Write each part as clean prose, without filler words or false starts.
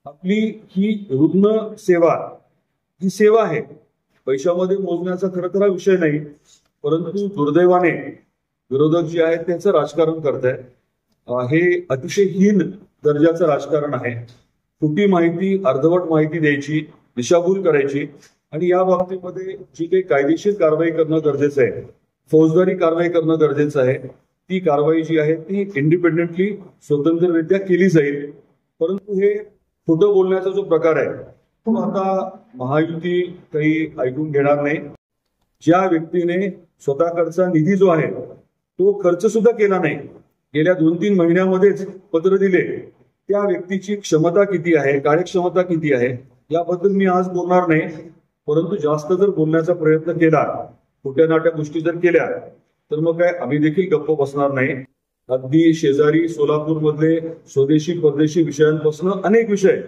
आपली ही रुग्ण सेवा ही सेवा आहे, पैशामध्ये मोजण्याचा खरं तर हा विषय नाही. परंतु दुर्दैवाने विरोधक जे आहेत त्याचं राजकारण करत आहे. हे अतिशय हीन दर्जाचं राजकारण आहे. खोटी माहिती, अर्धवट माहिती द्यायची, दिशाभूल करायची आणि या बाबतीमध्ये जी काही कायदेशीर कारवाई करणं गरजेचं आहे, फौजदारी कारवाई करणं गरजेचं आहे, ती कारवाई जी आहे ती इंडिपेंडेंटली स्वतंत्ररित्या केली जाईल. परंतु हे खोटं बोलण्याचा जो प्रकार आहे तो आता महायुती काही ऐकून घेणार नाही. ज्या व्यक्तीने स्वतःकडचा निधी जो आहे तो खर्च सुद्धा केला नाही, गेल्या 2-3 महिन्यामध्येच पत्र दिले, त्या व्यक्तीची क्षमता किती आहे, कार्यक्षमता किती आहे याबद्दल मी आज बोलणार नाही. परंतु जास्त जर बोलण्याचा प्रयत्न केला, खोट्या नाट्या गोष्टी जर केल्या, तर मग काय आम्ही देखील गप्प बसणार नाही. अगदी शेजारी सोलापूर मधले स्वदेशी परदेशी विषयांपासून अनेक विषय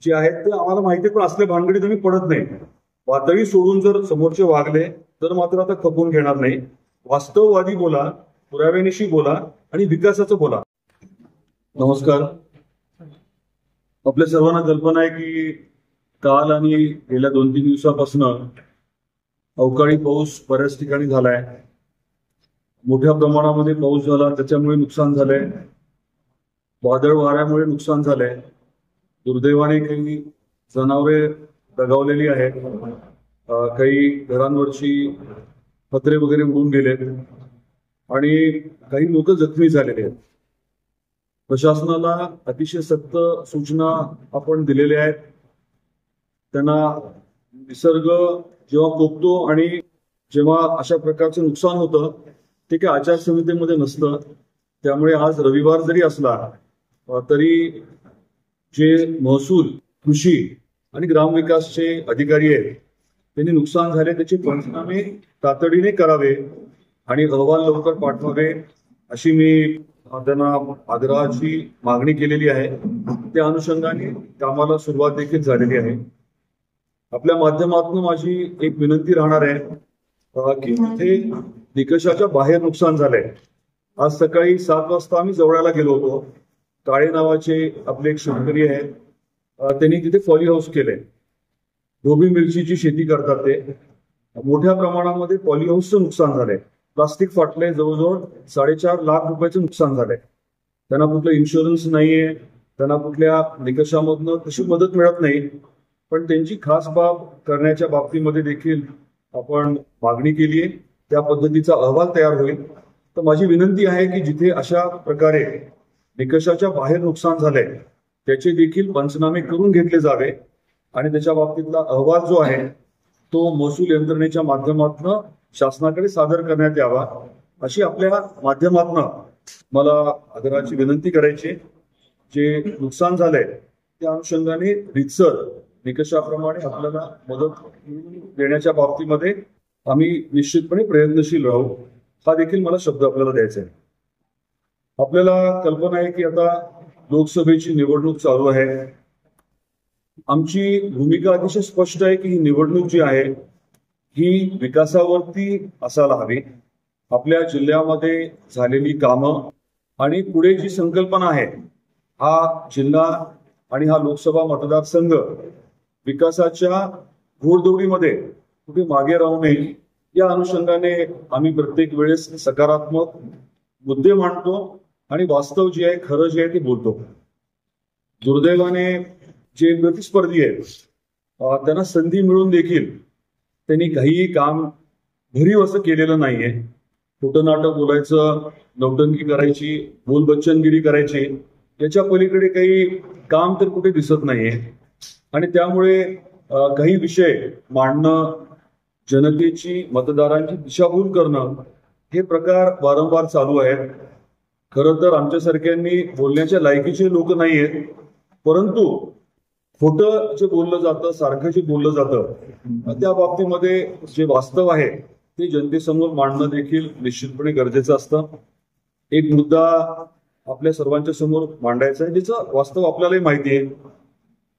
जे आहेत ते आम्हाला माहिती, पण असल्या भानगडीत आम्ही पडत नाही. वादळी सोडून जर समोरचे वागले तर मात्र आता खपवून घेणार नाही. वास्तववादी बोला, पुराव्यानिशी बोला आणि विकासाचं बोला. नमस्कार. आपल्या सर्वांना कल्पना आहे की काल आणि गेल्या 2-3 दिवसापासून अवकाळी पाऊस बऱ्याच ठिकाणी झालाय. मोठ्या प्रमाणामध्ये पाऊस झाला, त्याच्यामुळे नुकसान झालंय. वादळ वाऱ्यामुळे नुकसान झालंय. दुर्दैवाने काही जनावरे दगावलेली आहेत, काही घरांवरची पत्रे वगैरे उडून गेलेत आणि काही लोक जखमी झालेले आहेत. प्रशासनाला अतिशय सक्त सूचना आपण दिलेल्या आहेत. त्यांना निसर्ग जेव्हा कोपतो आणि जेव्हा अशा प्रकारचं नुकसान होतं ते काही आचारसंहितेमध्ये नसतं. त्यामुळे आज रविवार जरी असला तरी जे महसूल, कृषी आणि ग्रामविकासचे अधिकारी आहेत त्यांनी नुकसान झाले त्याचे पंचनामे तातडीने करावे आणि अहवाल लवकर पाठवावे अशी मी त्यांना आग्रहाची मागणी केलेली आहे. त्या अनुषंगाने कामाला सुरुवात देखील झालेली आहे. आपल्या माध्यमातून माझी एक विनंती राहणार आहे की तिथे निकषाच्या बाहेर नुकसान झालंय. आज सकाळी 7 वाजता आम्ही जवळाला गेलो होतो. काळे नावाचे आपले एक शेतकरी आहेत, त्यांनी तिथे पॉली हाऊस केले. ढोबळी मिरचीची शेती करतात ते. मोठ्या प्रमाणामध्ये पॉली हाऊसचं नुकसान झालंय. प्लास्टिक फाटलंय, जवळजवळ 4.5 लाख रुपयाचं नुकसान झालंय. त्यांना कुठलं इन्शुरन्स नाहीये, त्यांना कुठल्या निकषामधनं तशी मदत मिळत नाही. पण त्यांची खास बाब करण्याच्या बाबतीमध्ये देखील आपण मागणी केली आहे. त्या पद्धतीचा अहवाल तयार होईल. तर माझी विनंती आहे की जिथे अशा प्रकारे निकषाच्या बाहेर नुकसान झालंय त्याचे देखील पंचनामे करून घेतले जावे आणि त्याच्या बाबतीतला अहवाल जो आहे तो महसूल यंत्रणेच्या माध्यमातून शासनाकडे सादर करण्यात यावा अशी आपल्या माध्यमातून मला आदराची विनंती करायची. जे नुकसान झालंय त्या अनुषंगाने रीतसर निकषाप्रमाणे आपल्याला मदत देण्याच्या बाबतीमध्ये आम्ही निश्चितपणे प्रयत्नशील राहू. हा देखील मला शब्द आपल्याला द्यायचा आहे. आपल्याला कल्पना आहे की आता लोकसभेची निवडणूक चालू आहे. आमची भूमिका अतिशय स्पष्ट आहे की ही निवडणूक जी आहे ही विकासावरती असायला हवी. आपल्या जिल्ह्यामध्ये झालेली कामं आणि पुढे जी संकल्पना आहे, हा जिल्हा आणि हा लोकसभा मतदारसंघ विकासाच्या घोडदौडीमध्ये कुठे मागे राहू नये या अनुषंगाने आम्ही प्रत्येक वेळेस सकारात्मक मुद्दे मांडतो आणि वास्तव जे आहे, खरं जे आहे ते बोलतो. दुर्दैवाने जे प्रतिस्पर्धी आहेत त्यांना संधी मिळून देखील त्यांनी काहीही काम भरीव असं केलेलं नाहीये. खोटं नाटक बोलायचं, नौटंकी करायची, बोलबच्चनगिरी करायची, याच्या पलीकडे काही काम तर कुठे दिसत नाहीये. आणि त्यामुळे काही विषय मांडणं, जनतेची, मतदारांची दिशाभूल करणं हे प्रकार वारंवार चालू आहेत. खरं तर आमच्यासारख्यांनी बोलण्याच्या लायकीचे लोक नाही आहेत, परंतु खोटं जे बोललं जातं, सारखं जे बोललं जातं त्या बाबतीमध्ये जे वास्तव आहे ते जनतेसमोर मांडणं देखील निश्चितपणे गरजेचं असतं. एक मुद्दा आपल्या सर्वांच्या समोर मांडायचा आहे ज्याचं वास्तव आपल्यालाही माहिती आहे.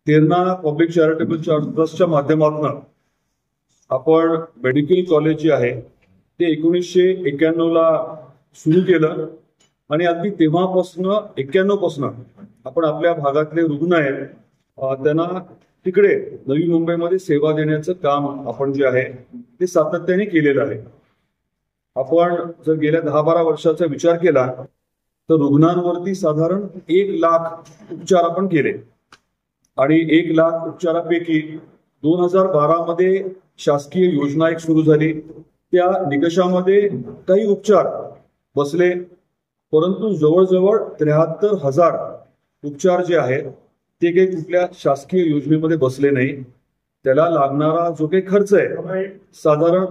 तेरणा पब्लिक चॅरिटेबल ट्रस्टच्या माध्यमातून आपण मेडिकल कॉलेज जे आहे ते 1991ला सुरू केलं आणि अगदी तेव्हापासून 91 पासून आपण आपल्या भागातले रुग्ण आहेत त्यांना तिकडे नवी मुंबईमध्ये सेवा देण्याचं काम आपण जे आहे ते सातत्याने केलेलं आहे. आपण जर गेल्या 10-12 वर्षाचा विचार केला तर रुग्णांवरती साधारण 1,00,000 उपचार आपण केले आणि 1,00,000 उपचारापैकी 2012 मध्ये शासकीय योजना एक सुरू झाली. त्या निकषामध्ये काही उपचार बसले, परंतु जवळजवळ 73,000 उपचार जे आहेत ते काही कुठल्या शासकीय योजनेमध्ये बसले नाही. त्याला लागणारा जो काही खर्च आहे साधारण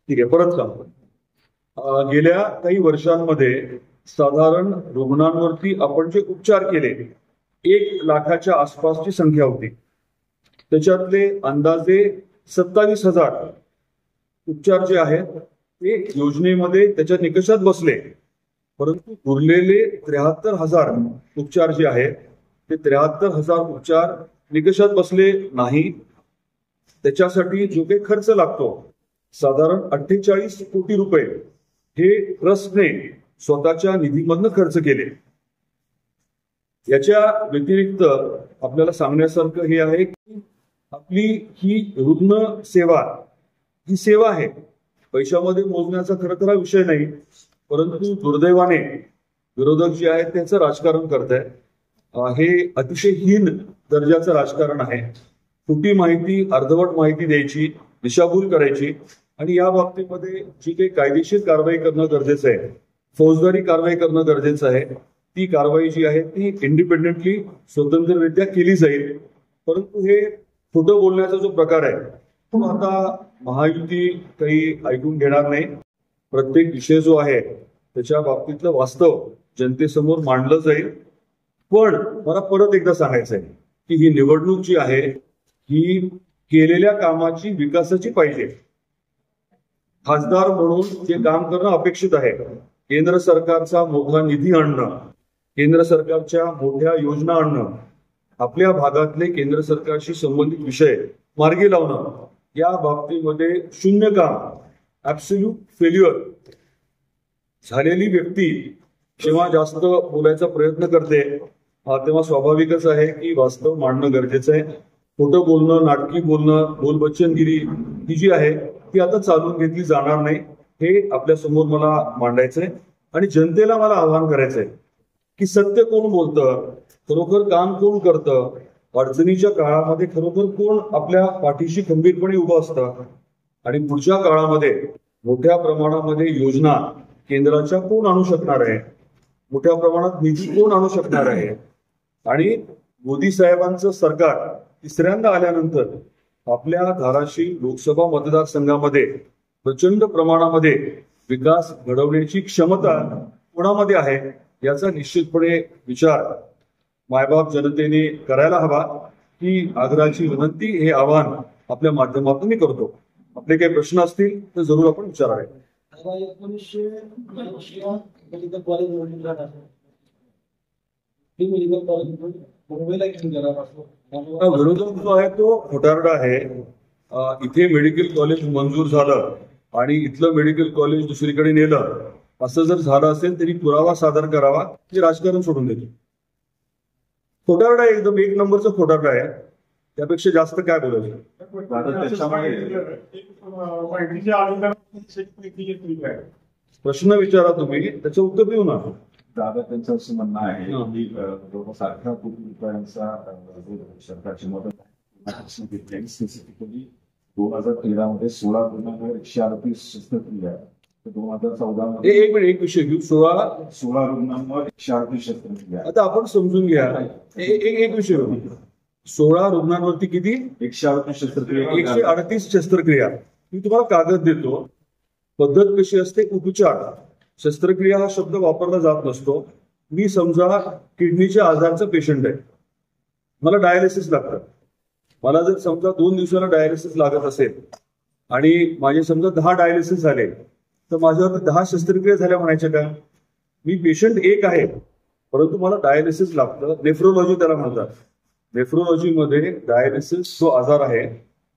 ठीक आहे परत सांगतो. गेल्या काही वर्षांमध्ये साधारण रुग्णांवरती आपण जे उपचार केले 1,00,000च्या आसपासची संख्या होती. त्याच्यातले अंदाजे 27,000 उपचार जे आहेत ते योजनेमध्ये त्याच्या निकषात बसले, परंतु उरलेले 73,000 उपचार जे आहेत ते 73,000 उपचार निकषात बसले नाही. त्याच्यासाठी जो काही खर्च लागतो साधारण 48 कोटी रुपये हे ट्रस्टने स्वतःच्या निधीमधनं खर्च केले. याच्या व्यतिरिक्त आपल्याला सांगण्यासारखं हे आहे की आपली ही रुग्ण सेवा ही सेवा आहे. पैशामध्ये मोजण्याचा खरं तर हा विषय नाही, परंतु दुर्दैवाने विरोधक जे आहेत त्याचं राजकारण करत आहे. हे अतिशय हीन दर्जाचं राजकारण आहे. खोटी माहिती, अर्धवट माहिती द्यायची, दिशाभूल करायची आणि या बाबतीमध्ये जी काही कायदेशीर कारवाई करणं गरजेचं आहे, फौजदारी कारवाई करणं गरजेचं आहे. ती कारवाई जी आहे ती इंडिपेंडेंटली स्वतंत्ररित्या केली जाईल. परंतु हे खोटं बोलण्याचा जो प्रकार आहे तो आता महायुती काही ऐकून घेणार नाही. प्रत्येक विषय जो आहे त्याच्या बाबतीतलं वास्तव जनतेसमोर मांडलं जाईल. पण मला परत एकदा सांगायचं आहे की ही निवडणूक जी आहे ही केलेल्या कामाची, विकासाची पाहिजे. खासदार म्हणून जे काम करणं अपेक्षित आहे, केंद्र सरकारचा मोठा निधी आणणं, केंद्र सरकारच्या मोठ्या योजना आणणं, आपल्या भागातले केंद्र सरकारशी संबंधित विषय मार्गी लावणं, या बाबतीमध्ये शून्य काम, ऍब्सोल्यूट फेल्युअर झालेली व्यक्ती जेव्हा जास्त बोलायचा प्रयत्न करते तेव्हा स्वाभाविकच आहे की वास्तव मांडणं गरजेचं आहे. खोटं बोलणं, नाटकी बोलणं, बोलबच्चनगिरी ही जी आहे ती आता चालून घेतली जाणार नाही. हे आपल्या समोर मला मांडायचंय आणि जनतेला मला आवाहन करायचंय की सत्य कोण बोलतं, खरोखर काम कोण करतं, अडचणीच्या काळामध्ये खरोखर कोण आपल्या पाठीशी खंबीरपणे उभं असतं आणि पुढच्या काळामध्ये मोठ्या प्रमाणामध्ये योजना केंद्राच्या कोण आणू शकणार आहे, मोठ्या प्रमाणात निधी कोण आणू शकणार आहे. आणि मोदी साहेबांचं सरकार तिसऱ्यांदा आल्यानंतर आपल्या धाराशिव लोकसभा मतदारसंघामध्ये प्रचंड प्रमाणामध्ये विकास घडवण्याची क्षमता कोणामध्ये आहे याचा निश्चितपणे विचार मायबाप जनतेने करायला हवा. ही आग्रहाची विनंती, हे आवाहन आपल्या माध्यमातून मी करतो. आपले काही प्रश्न असतील तर जरूर आपण विचारावे. विरोधक जो आहे तो खोटारडा आहे. इथे मेडिकल कॉलेज मंजूर झालं आणि इथलं मेडिकल कॉलेज दुसरीकडे नेलं असं जर झालं असेल तरी पुरावा सादर करावा, हे राजकारण सोडून देतो. खोटारडा एकदम 1 नंबरचा खोटारडा आहे, त्यापेक्षा जास्त काय बोलायचं. प्रश्न विचारा तुम्ही, त्याचं उत्तर देऊ ना. दादा त्यांचं असं म्हणणं आहे की जवळपास 18 कोटी रुपयांचा सरकारची मदत स्पेसिफिकली 2013 मध्ये 16,138 शस्त्रक्रिया, 2014 मध्ये एक विषय घेऊ. 16 रुग्णांवर 138 शस्त्रक्रिया. आता आपण समजून घ्या, एक विषय घेऊ. 16 रुग्णांवरती किती? 138 शस्त्रक्रिया. 138 शस्त्रक्रिया. मी तुम्हाला कागद देतो. पद्धत कशी असते? उपचार. शस्त्रक्रिया हा शब्द वापरला जात नसतो. मी समजा किडनीच्या आजारचा पेशंट आहे, मला डायलिसिस लागतं. मला जर समजा 2 दिवसाला डायलिसिस लागत असेल आणि माझे समजा 10 डायलिसिस झाले तर माझ्यावर 10 शस्त्रक्रिया झाल्या म्हणायच्या का? मी पेशंट एक आहे परंतु मला डायलिसिस लागतं. नेफ्रोलॉजी त्याला म्हणतात. नेफ्रोलॉजीमध्ये डायलिसिस जो आजार आहे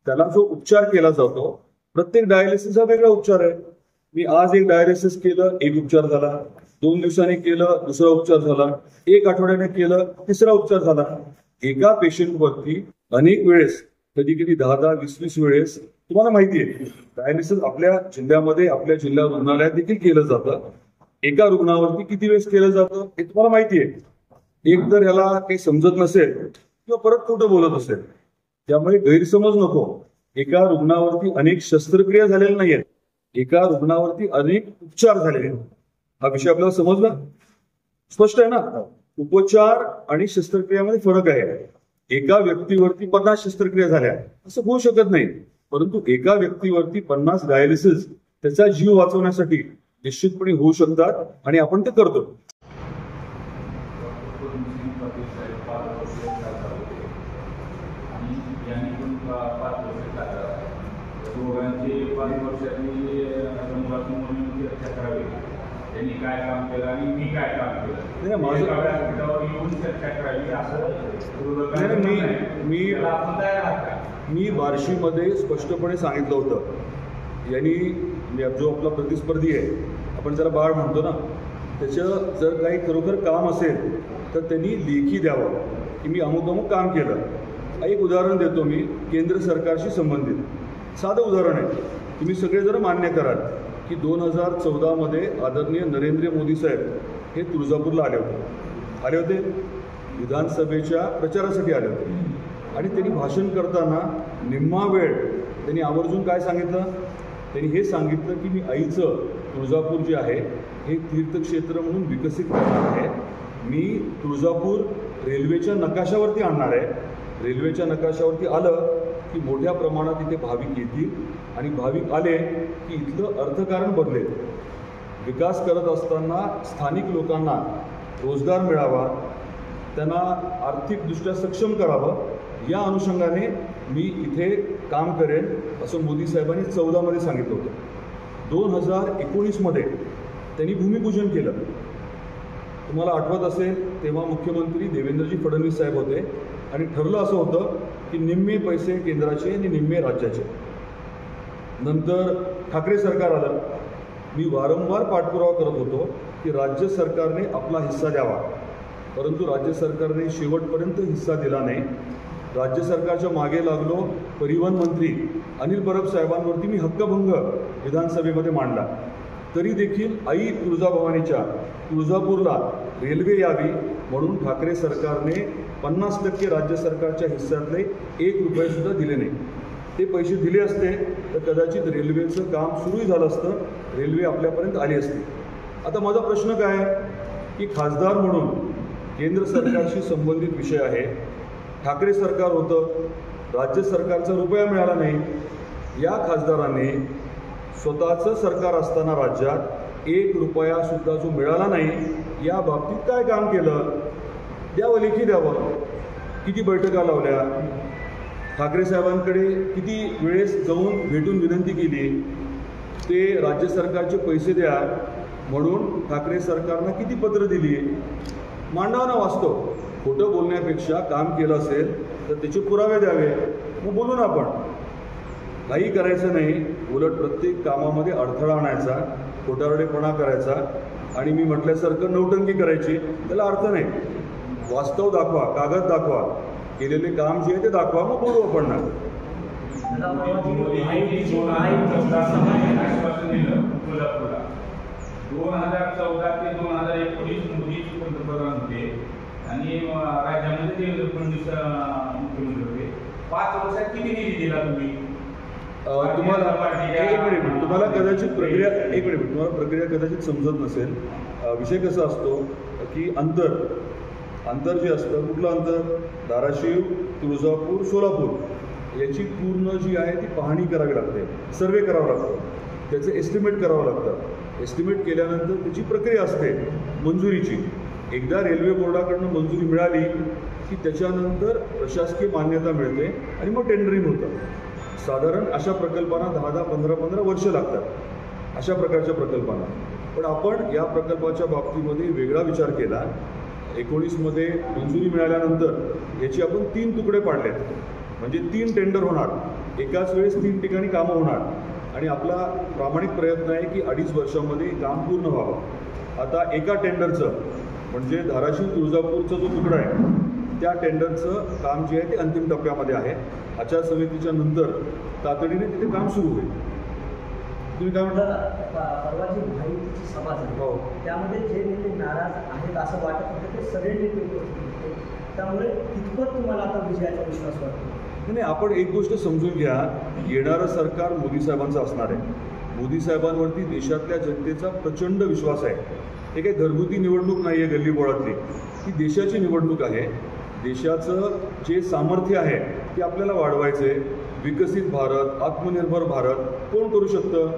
त्याला जो उपचार केला जातो, प्रत्येक डायलिसिस हा वेगळा उपचार आहे. मी आज एक डायलिसिस केलं, एक उपचार झाला. 2 दिवसांनी केलं, दुसरा उपचार झाला, 1 आठवड्याने केलं, तिसरा उपचार झाला. एका पेशंटवरती अनेक वेळेस, कधी कधी 10-10, 20-20 वेळेस, तुम्हाला माहिती आहे डायलिसिस आपल्या जिल्ह्यामध्ये, आपल्या जिल्हा रुग्णालयात देखील केलं जातं. एका रुग्णावरती किती वेळेस केलं जातं हे तुम्हाला माहिती आहे. एक तर ह्याला काही समजत नसेल किंवा परत खोटं बोलत असेल, त्यामुळे गैरसमज नको. एका रुग्णावरती अनेक शस्त्रक्रिया झालेल्या नाहीयेत, एका रुग्णावरती अनेक उपचार झालेले. हा विषय आपल्याला समजला, स्पष्ट आहे ना. उपचार आणि शस्त्रक्रियामध्ये फरक आहे. एका व्यक्तीवरती 50 शस्त्रक्रिया झाल्या असं होऊ शकत नाही, परंतु एका व्यक्तीवरती 50 डायलिसिस त्याचा जीव वाचवण्यासाठी निश्चितपणे होऊ शकतात आणि आपण ते करतो. त्यांनी काय काम केलं आणि मी काय काम केलं, माझं येऊन चर्चा करावी असं मी बार्शीमध्ये स्पष्टपणे सांगितलं होतं. यांनी जो आपला प्रतिस्पर्धी आहे, आपण जरा बाळ म्हणतो ना, त्याचं जर काही खरोखर काम असेल तर त्यांनी लेखी द्यावं की मी अमुक अमुक काम केलं. एक उदाहरण देतो मी, केंद्र सरकारशी संबंधित साधं उदाहरण आहे. तुम्ही सगळे जर मान्य कराल की 2014 आदरणीय नरेंद्र मोदी साहेब हे तुळजापूरला आले होते विधानसभेच्या प्रचारासाठी आले होते. आणि त्यांनी भाषण करताना निम्मा वेळ त्यांनी आवर्जून काय सांगितलं, त्यांनी हे सांगितलं की मी आईचं तुळजापूर जे आहे हे तीर्थक्षेत्र म्हणून विकसित करणार आहे. मी तुळजापूर रेल्वेच्या नकाशावरती आणणार आहे. रेल्वेच्या नकाशावरती आलं की मोठ्या प्रमाणात इथे भाविक येतील आणि भाविक आले की इथलं अर्थकारण बदलेल. विकास करत असताना स्थानिक लोकांना रोजगार मिळावा, त्यांना आर्थिकदृष्ट्या सक्षम करावं, या अनुषंगाने मी इथे काम करेन असं मोदी साहेबांनी 14 सांगितलं होतं. 2019 त्यांनी भूमिपूजन केलं. तुम्हाला आठवत असेल तेव्हा मुख्यमंत्री देवेंद्रजी फडणवीस साहेब होते आणि ठरलं असं होतं की निम्मे पैसे केंद्राचे आणि निम्मे राज्याचे. नंतर ठाकरे सरकार आलं. मी वारंवार पाठपुरावा करत होतो की राज्य सरकारने आपला हिस्सा द्यावा, परंतु राज्य सरकारने शेवटपर्यंत हिस्सा दिला नाही. राज्य सरकारच्या मागे लागलो. परिवहन मंत्री अनिल परब साहेबांवरती मी हक्कभंग विधानसभेमध्ये मांडला. तरी देखील आई तुळजाभवानीच्या तुळजापूरला रेल्वे यावी म्हणून ठाकरे सरकारने 50% राज्य सरकारच्या हिस्स्यातले 1 रुपयासुद्धा दिले नाही. ते पैसे दिले असते तर कदाचित रेल्वेचं काम सुरूही झालं असतं, रेल्वे आपल्यापर्यंत आली असती. आता माझा प्रश्न काय आहे की खासदार म्हणून केंद्र सरकारशी संबंधित विषय आहे, ठाकरे सरकार होतं, राज्य सरकारचा रुपया मिळाला नाही. या खासदाराने स्वतःचं सरकार असताना राज्यात 1 रुपयासुद्धा जो मिळाला नाही या बाबतीत काय काम केलं, द्यावं, लेखी द्यावं. किती बैठका लावल्या, ठाकरे साहेबांकडे किती वेळेस जाऊन भेटून विनंती केली, ते राज्य सरकारचे पैसे द्या म्हणून ठाकरे सरकारनं किती पत्र दिली, मांडावं ना वास्तव. खोटं बोलण्यापेक्षा काम केलं असेल तर त्याचे पुरावे द्यावे, मग बोलू ना आपण. काही करायचं नाही, उलट प्रत्येक कामामध्ये अडथळा आणायचा, खोटारडेपणा करायचा आणि मी म्हटल्यासारखं नौटंकी करायची, त्याला अर्थ नाही. वास्तव दाखवा, कागद दाखवा, केलेले काम जे आहे ते दाखवा, मग बोलू आपण ना. 2014 ते 2019 मोदीच पंतप्रधान होते आणि राज्यामध्ये देवेंद्र फडणवीस मुख्यमंत्री होते. 5 वर्षात किती निधी दिला तुम्ही? तुम्हाला तुम्हाला कदाचित प्रक्रिया कदाचित समजत नसेल. विषय कसा असतो की अंतर जे असतं, कुठलं अंतर, धाराशिव, तुळजापूर, सोलापूर याची पूर्ण जी आहे ती पाहणी करावी लागते, सर्वे करावा लागतो, त्याचं एस्टिमेट करावं लागतं. एस्टिमेट केल्यानंतर त्याची प्रक्रिया असते मंजुरीची. एकदा रेल्वे बोर्डाकडनं मंजुरी मिळाली की त्याच्यानंतर प्रशासकीय मान्यता मिळते आणि मग टेंडरिंग होतं. साधारण अशा प्रकल्पांना 10-10, 15-15 वर्ष लागतात, अशा प्रकारच्या प्रकल्पांना. पण आपण या प्रकल्पाच्या बाबतीमध्ये वेगळा विचार केला. 19 मंजुरी मिळाल्यानंतर याची आपण 3 तुकडे पाडलेत, म्हणजे 3 टेंडर होणार, एकाच वेळेस 3 ठिकाणी कामं होणार आणि आपला प्रामाणिक प्रयत्न आहे की 2.5 वर्षामध्ये काम पूर्ण व्हावं. आता एका टेंडरचं म्हणजे धाराशिव तुळजापूरचा जो तुकडा आहे त्या टेंडरचं काम जे आहे ते अंतिम टप्प्यामध्ये आहे. आचारसंहितेच्या नंतर तातडीने तिथे काम सुरू होईल. तुम्ही काय म्हणता? परवाची माहितीची सभा झाली, हो. त्यामध्ये जे नेते नाराज आहेत असं वाटत होतं ते सगळे नेते उपस्थित होते. त्यामुळे कितपत तुम्हाला आता विजयाचा विश्वास वाटतो? नाही, आपण एक गोष्ट समजून घ्या, येणारं सरकार मोदी साहेबांचं असणार आहे. मोदी साहेबांवरती देशातल्या जनतेचा प्रचंड विश्वास आहे. हे काही घरगुती निवडणूक नाही आहे गल्लीबोळातली, ही देशाची निवडणूक आहे. देशाचं जे सामर्थ्य आहे ते आपल्याला वाढवायचं आहे. विकसित भारत, आत्मनिर्भर भारत कोण करू शकतं?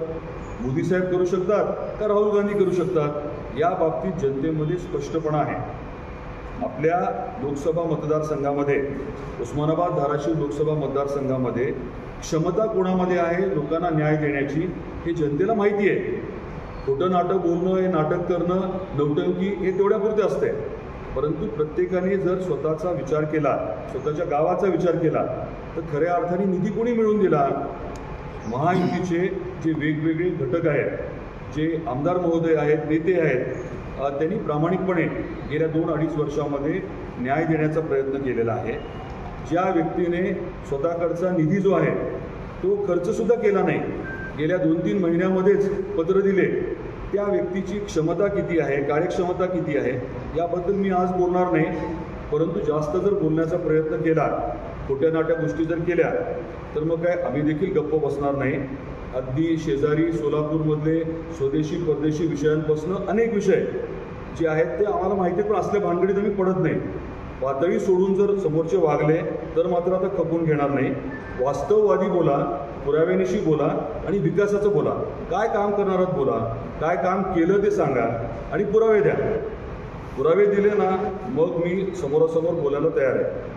मोदी साहेब करू शकतात का राहुल गांधी करू शकतात? या बाबतीत जनतेमध्ये स्पष्टपणा आहे. आपल्या लोकसभा मतदारसंघामध्ये, उस्मानाबाद धाराशिव लोकसभा मतदारसंघामध्ये क्षमता कोणामध्ये आहे लोकांना न्याय देण्याची हे जनतेला माहिती आहे. खोटं नाटक बोलणं, हे नाटक करणं, नौटंकी हे तेवढ्यापुरते असते. परंतु प्रत्येकाने जर स्वतःचा विचार केला, स्वतःच्या गावाचा विचार केला तर खऱ्या अर्थाने निधी कोणी मिळवून दिला? महायुतीचे जे वेगवेगळे घटक आहेत, जे आमदार महोदय आहेत, नेते आहेत, त्यांनी प्रामाणिकपणे गेल्या 2-2.5 वर्षामध्ये न्याय देण्याचा प्रयत्न केलेला आहे. ज्या व्यक्तीने स्वतःकडचा निधी जो आहे तो खर्चसुद्धा केला नाही, गेल्या 2-3 महिन्यामध्येच पत्र दिले, त्या व्यक्तीची क्षमता किती आहे, कार्यक्षमता किती आहे याबद्दल मी आज बोलणार नाही. परंतु जास्त जर बोलण्याचा प्रयत्न केला, खोट्या नाट्या गोष्टी जर केल्या तर मग काय आम्ही देखील गप्प बसणार नाही. अगदी शेजारी सोलापूरमधले स्वदेशी परदेशी विषयांपासून अनेक विषय जे आहेत ते आम्हाला माहिती आहे, पण असल्या भानगडीत आम्ही पडत नाही. पातळी सोडून जर समोरचे वागले तर मात्र आता खपून घेणार नाही. वास्तववादी बोला, पुराव्यानिशी बोला आणि विकासाचं बोला. काय काम करणार आहात बोला, काय काम केलं ते सांगा आणि पुरावे द्या. पुरावे दिले ना मग मी समोरासमोर बोलायला तयार आहे.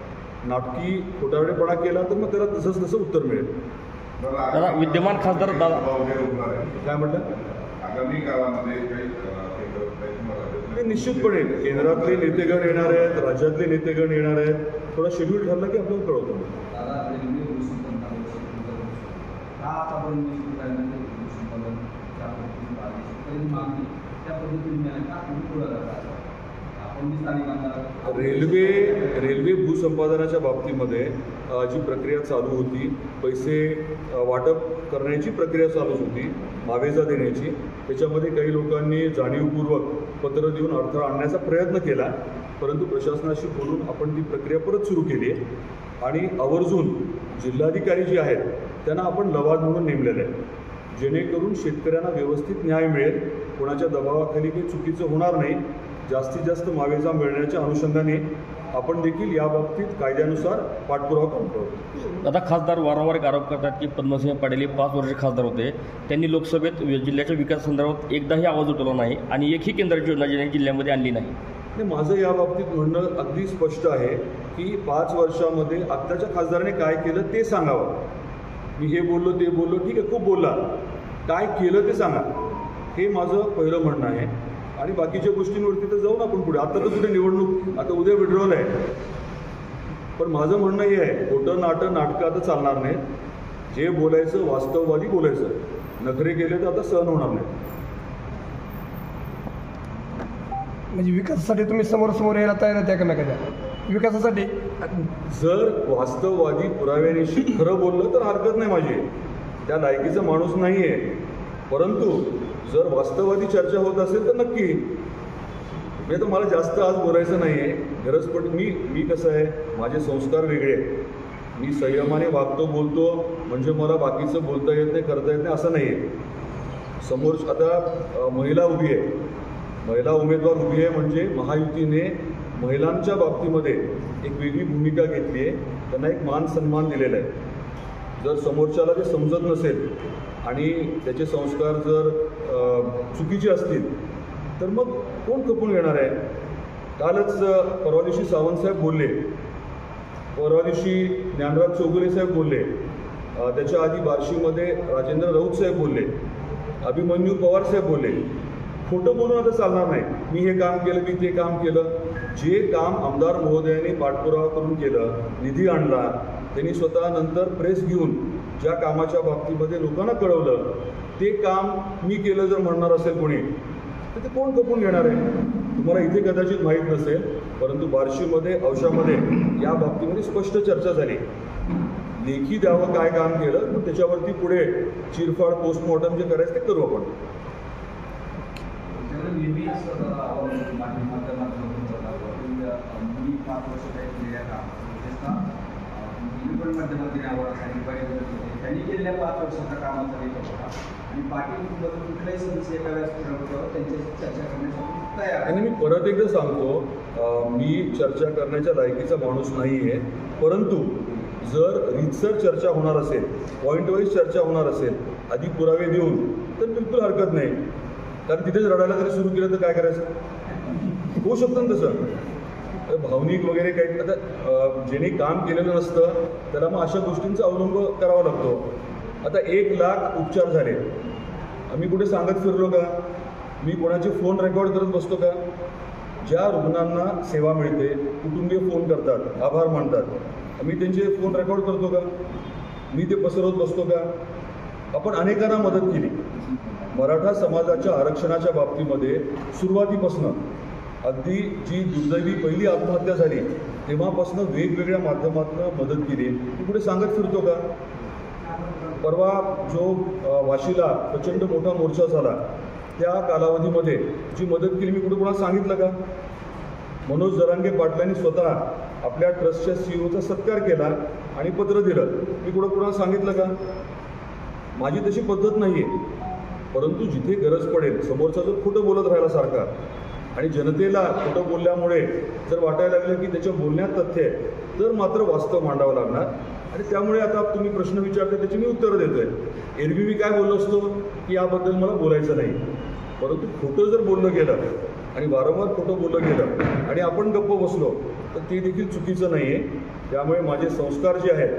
नाटकी खोटारडेपणा केला तर मग त्याला तसं उत्तर मिळेल. दादा, विद्यमान खासदार दादा काय म्हटलं? आगामी काळामध्ये काही ते निश्चितपणे केंद्रातले नेतेगण येणार आहेत, राज्यातले नेतेगण येणार आहेत. थोडा शेड्यूल ठरला की आपल्याला कळवतो. रेल्वे भूसंपादनाच्या बाबतीमध्ये जी प्रक्रिया चालू होती, पैसे वाटप करण्याची प्रक्रिया चालू होती, मावेजा देण्याची, त्याच्यामध्ये काही लोकांनी जाणीवपूर्वक पत्र देऊन अडथळा आणण्याचा प्रयत्न केला. परंतु प्रशासनाशी बोलून आपण ती प्रक्रिया परत सुरू केली आहे आणि आवर्जून जिल्हाधिकारी जे आहेत त्यांना आपण लवाद म्हणून नेमलेलं आहे, जेणेकरून शेतकऱ्यांना व्यवस्थित न्याय मिळेल, कोणाच्या दबावाखाली काही चुकीचं होणार नाही. जास्तीत जास्त मावेजा मिळण्याच्या अनुषंगाने आपण देखील याबाबतीत कायद्यानुसार पाठपुरावा करतो. दादा, खासदार वारंवार एक आरोप करतात की पद्मसिंह पाटील 5 वर्षे खासदार होते, त्यांनी लोकसभेत जिल्ह्याच्या विकासासंदर्भात एकदाही आवाज उठवला नाही आणि एकही केंद्राची योजना ज्यांनी जिल्ह्यामध्ये आणली नाही. माझं याबाबतीत म्हणणं अगदी स्पष्ट आहे की 5 वर्षामध्ये आत्ताच्या खासदाराने काय केलं ते सांगावं. मी हे बोललो ते बोललो, ठीक आहे, खूप बोलला, काय केलं ते सांगा, हे माझं पहिलं म्हणणं आहे. आणि बाकीच्या गोष्टींवरती तर जाऊन आपण पुढे. आता तर कुठे निवडणूक, आता उद्या विड्रॉल आहे. पण माझं म्हणणं हे आहे, खोटं नाटकं आता चालणार नाही. जे बोलायचं वास्तववादी बोलायचं, नखरे केले तर आता सहन होणार नाही. म्हणजे विकासासाठी तुम्ही समोर यायला तयार आहे एकमेकाच्या विकासासाठी? जर वास्तववादी पुराव्यानिशी खरं बोललं तर हरकत नाही माझी, त्या लायकीचा माणूस नाही आहे. परंतु जर वास्तववादी चर्चा होत असेल तर नक्की. म्हणजे तर मला जास्त आज बोलायचं नाही आहे, गरज पड. मी कसं आहे, माझे संस्कार वेगळे आहेत. मी संयमाने वागतो, बोलतो, म्हणजे मला बाकीचं बोलता येत नाही, करता येत नाही असं नाही आहे. समोर आता महिला उभी आहे, महिला उमेदवार उभी आहे, म्हणजे महायुतीने महिलांच्या बाबतीमध्ये एक वेगळी भूमिका घेतली आहे, त्यांना एक मान सन्मान दिलेला आहे. जर समोरच्याला ते समजत नसेल आणि त्याचे संस्कार जर चुकीचे असतील तर मग कोण खपून घेणार आहे? कालच परवा दिवशी सावंतसाहेब बोलले, परवा दिवशी ज्ञानराज चौगुले साहेब बोलले, त्याच्या आधी बार्शीमध्ये राजेंद्र राऊत साहेब बोलले, अभिमन्यू पवार साहेब बोलले. खोटं बोलून आता चालणार नाही. मी हे काम केलं, मी ते काम केलं. जे काम आमदार महोदयांनी पाठपुरावा करून केलं, निधी आणला, त्यांनी स्वतः नंतर प्रेस घेऊन ज्या कामाच्या बाबतीमध्ये लोकांना कळवलं, ते काम मी केलं जर म्हणणार असेल कोणी तर ते कोण खपून घेणार आहे? तुम्हाला इथे कदाचित माहीत नसेल, परंतु बार्शीमध्ये औषधामध्ये या बाबतीमध्ये स्पष्ट चर्चा झाली. लेखी द्यावं काय काम केलं, पण त्याच्यावरती पुढे चिरफाड पोस्टमॉर्टम जे करायचं ते करू आपण. नेहमी माध्यमाच्या माध्यमातून मुली 5 वर्ष काही केलेल्या काम पण माध्यमातून आवड त्यांनी केलेल्या 5 वर्षाच्या कामाचा लेखक होता आणि पाटील कुठल्याही सदस्य एका व्यासपीठावर त्यांच्याशी चर्चा करण्यासाठी तयार. आणि मी परत एकदा सांगतो, मी चर्चा करण्याच्या लायकीचा माणूस नाही आहे, परंतु जर रीतसर चर्चा होणार असेल, पॉईंट वाईज चर्चा होणार असेल, आधी पुरावे देऊन, तर बिलकुल हरकत नाही. कारण तिथेच रडायला जरी सुरू केलं तर काय करायचं? होऊ शकतं ना तसं. भावनिक वगैरे काही आता ज्याने काम केलेलं नसतं त्याला मग अशा गोष्टींचा अवलंब करावा लागतो. आता 1 लाख उपचार झाले, आम्ही कुठे सांगत फिरलो का? मी कोणाचे फोन रेकॉर्ड करत बसतो का? ज्या रुग्णांना सेवा मिळते कुटुंबीय फोन करतात, आभार मानतात, आम्ही त्यांचे फोन रेकॉर्ड करतो का? मी ते पसरवत बसतो का? आपण अनेकांना मदत केली. मराठा समाजाच्या आरक्षणाच्या बाबतीमध्ये सुरुवातीपासून अगदी जी दुर्दैवी पहिली आत्महत्या झाली तेव्हापासून वेगवेगळ्या माध्यमातून मदत केली. मी कुठे सांगत फिरतो का? परवा जो वाशीला प्रचंड मोठा मोर्चा झाला त्या कालावधीमध्ये जी मदत केली मी कुठे कोणाला सांगितलं का? मनोज जरांगे पाटलांनी स्वतः आपल्या ट्रस्टच्या सीईओचा सत्कार केला आणि पत्र दिलं, मी कुठं कोणाला सांगितलं का? माझी तशी पद्धत नाही आहे. परंतु जिथे गरज पडेल, समोरचा जर खोटं बोलत राहिला सारखा आणि जनतेला खोटं बोलल्यामुळे जर वाटायला लागलं की त्याच्या बोलण्यात तथ्य आहे, तर मात्र वास्तव मांडावं लागणार. आणि त्यामुळे आता तुम्ही प्रश्न विचारता त्याची मी उत्तरं देतोय. एरवी मी काय बोललो असतो की याबद्दल मला बोलायचं नाही, परंतु खोटं जर बोललं गेलं आणि वारंवार खोटं बोललं गेलं आणि आपण गप्प बसलो तर ते देखील चुकीचं नाही आहे. त्यामुळे माझे संस्कार जे आहेत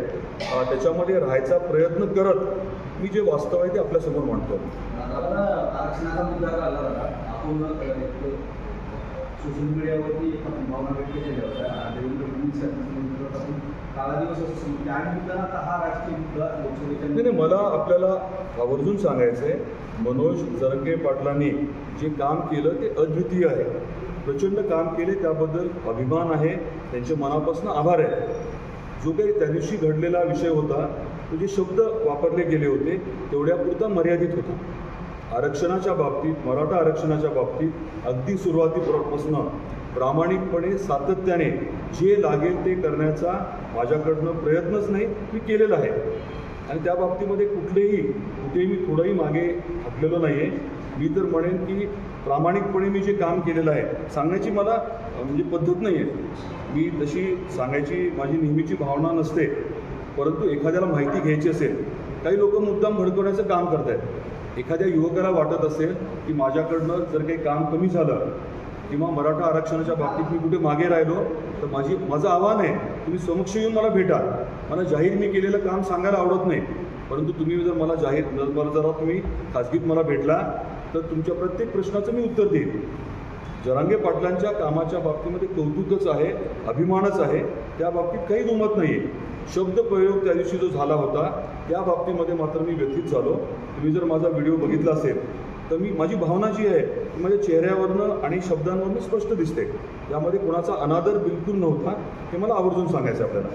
त्याच्यामध्ये राहायचा प्रयत्न करत मी जे वास्तव आहे ते आपल्यासमोर मांडतो. आरक्षणाचा मुद्दा आला होता, आपण सोशल मीडियावरती भावना व्यक्त केल्या होत्या. देवेंद्र फडणवीस काळा दिवस असतो त्यानिमित्तानं आता हा राजकीय मुद्दा लोकसभेच्या नाही, मला आपल्याला आवर्जून सांगायचं आहे, मनोज जरांगे पाटलांनी जे काम केलं ते अद्वितीय आहे. प्रचंड काम केले, त्याबद्दल अभिमान आहे, त्यांच्या मनापासून आभार आहे. जो काही त्या दिवशी घडलेला विषय होता तो जे शब्द वापरले गेले होते तेवढ्यापुरता मर्यादित होता. आरक्षणाच्या बाबतीत, मराठा आरक्षणाच्या बाबतीत अगदी सुरुवातीपासून प्रामाणिकपणे सातत्याने जे लागेल ते करण्याचा माझ्याकडनं प्रयत्नच नाही, मी केलेला आहे. आणि त्या बाबतीमध्ये कुठेही मी थोडंही मागे हटलेलो नाही आहे. मी तर म्हणेन की प्रामाणिकपणे मी जे काम केलेलं आहे सांगण्याची मला म्हणजे पद्धत नाही आहे. मी तशी सांगायची माझी नेहमीची भावना नसते, परंतु एखाद्याला माहिती घ्यायची असेल, काही लोक मुद्दाम भडकवण्याचं काम करत आहेत. एखाद्या युवकाला वाटत असेल की माझ्याकडनं जर काही काम कमी झालं किंवा मराठा आरक्षणाच्या बाबतीत मी कुठे मागे राहिलो तर माझं आव्हान आहे, तुम्ही समक्ष येऊन मला भेटा. मला जाहीर मी केलेलं काम सांगायला आवडत नाही, परंतु तुम्ही जर मला जरा तुम्ही खाजगीत मला भेटला तर तुमच्या प्रत्येक प्रश्नाचं मी उत्तर देईन. जरांगे पाटलांच्या कामाच्या बाबतीमध्ये कौतुकच आहे, अभिमानच आहे, त्या बाबतीत काही दुमत नाही आहे. शब्दप्रयोग त्या दिवशी जो झाला होता त्या बाबतीमध्ये मात्र मी व्यथित झालो. तुम्ही जर माझा व्हिडिओ बघितला असेल तर माझी भावना जी आहे ती माझ्या चेहऱ्यावरनं आणि शब्दांवरनं स्पष्ट दिसते. त्यामध्ये कोणाचा अनादर बिलकुल नव्हता, हे मला आवर्जून सांगायचं आपल्याला.